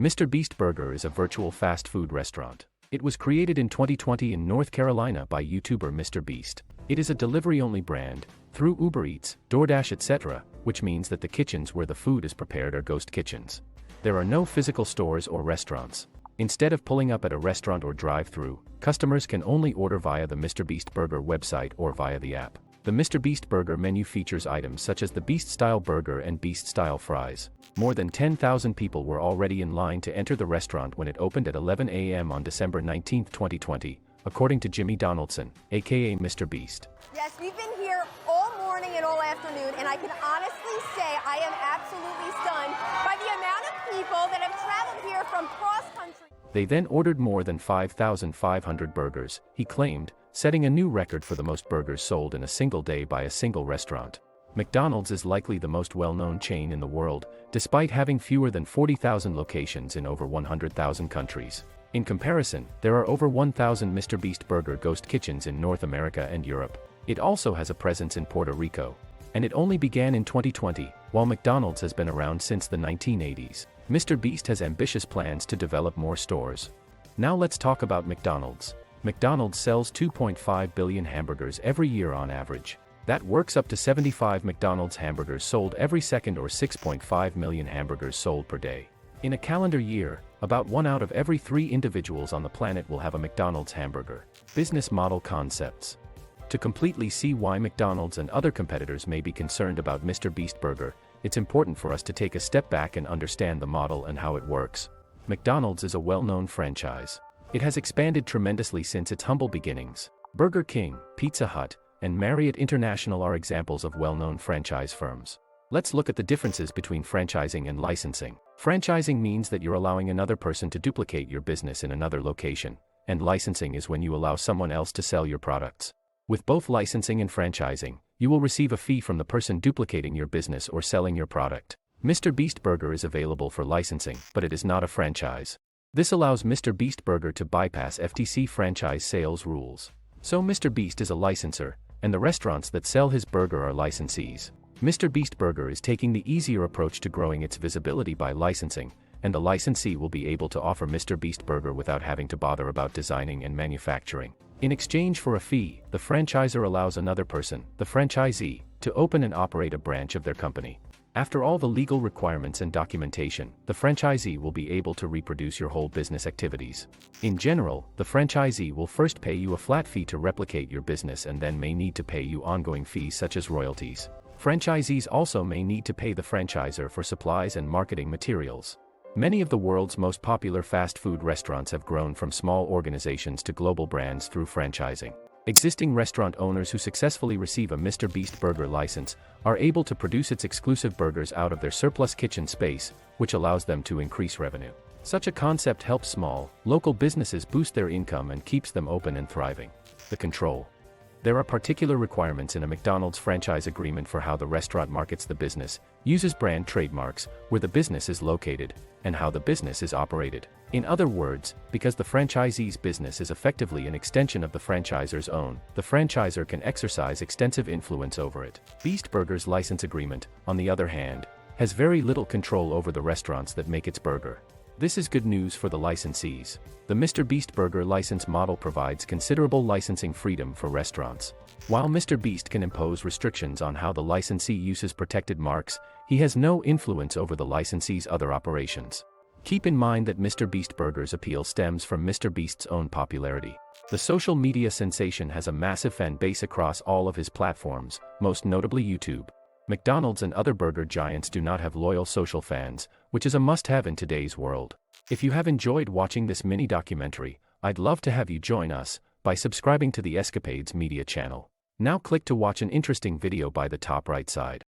Mr.Beast Burger is a virtual fast food restaurant. It was created in 2020 in North Carolina by YouTuber MrBeast. It is a delivery-only brand, through Uber Eats, DoorDash etc., which means that the kitchens where the food is prepared are ghost kitchens. There are no physical stores or restaurants. Instead of pulling up at a restaurant or drive-thru, customers can only order via the MrBeast Burger website or via the app. The MrBeast Burger menu features items such as the Beast-style burger and Beast-style fries. More than 10,000 people were already in line to enter the restaurant when it opened at 11 a.m. on December 19, 2020, according to Jimmy Donaldson, aka MrBeast. Yes, we've been here all morning and all afternoon, and I can honestly say I am absolutely stunned by the amount of people that have traveled here from cross-country. They then ordered more than 5,500 burgers, he claimed, setting a new record for the most burgers sold in a single day by a single restaurant. McDonald's is likely the most well-known chain in the world, despite having fewer than 40,000 locations in over 100,000 countries. In comparison, there are over 1,000 MrBeast Burger ghost kitchens in North America and Europe. It also has a presence in Puerto Rico. And it only began in 2020, while McDonald's has been around since the 1980s. MrBeast has ambitious plans to develop more stores. Now let's talk about McDonald's. McDonald's sells 2.5 billion hamburgers every year on average. That works up to 75 McDonald's hamburgers sold every second or 6.5 million hamburgers sold per day. In a calendar year, about 1 out of every 3 individuals on the planet will have a McDonald's hamburger. Business model concepts. To completely see why McDonald's and other competitors may be concerned about MrBeast Burger, it's important for us to take a step back and understand the model and how it works. McDonald's is a well-known franchise. It has expanded tremendously since its humble beginnings. Burger King, Pizza Hut, and Marriott International are examples of well-known franchise firms. Let's look at the differences between franchising and licensing. Franchising means that you're allowing another person to duplicate your business in another location, and licensing is when you allow someone else to sell your products. With both licensing and franchising, you will receive a fee from the person duplicating your business or selling your product. MrBeast Burger is available for licensing, but it is not a franchise. This allows MrBeast Burger to bypass FTC franchise sales rules. So MrBeast is a licensor, and the restaurants that sell his burger are licensees. MrBeast Burger is taking the easier approach to growing its visibility by licensing, and the licensee will be able to offer MrBeast Burger without having to bother about designing and manufacturing. In exchange for a fee, the franchisor allows another person, the franchisee, to open and operate a branch of their company. After all the legal requirements and documentation, the franchisee will be able to reproduce your whole business activities. In general, the franchisee will first pay you a flat fee to replicate your business and then may need to pay you ongoing fees such as royalties. Franchisees also may need to pay the franchisor for supplies and marketing materials. Many of the world's most popular fast food restaurants have grown from small organizations to global brands through franchising. Existing restaurant owners who successfully receive a MrBeast Burger license are able to produce its exclusive burgers out of their surplus kitchen space, which allows them to increase revenue. Such a concept helps small, local businesses boost their income and keeps them open and thriving. The control. There are particular requirements in a McDonald's franchise agreement for how the restaurant markets the business, uses brand trademarks, where the business is located, and how the business is operated. In other words, because the franchisee's business is effectively an extension of the franchisor's own, the franchisor can exercise extensive influence over it. Beast Burger's license agreement, on the other hand, has very little control over the restaurants that make its burger. This is good news for the licensees. The MrBeast Burger license model provides considerable licensing freedom for restaurants. While MrBeast can impose restrictions on how the licensee uses protected marks, he has no influence over the licensee's other operations. Keep in mind that MrBeast Burger's appeal stems from MrBeast's own popularity. The social media sensation has a massive fan base across all of his platforms, most notably YouTube. McDonald's and other burger giants do not have loyal social fans, which is a must-have in today's world. If you have enjoyed watching this mini documentary, I'd love to have you join us by subscribing to the Escapades Media channel. Now click to watch an interesting video by the top right side.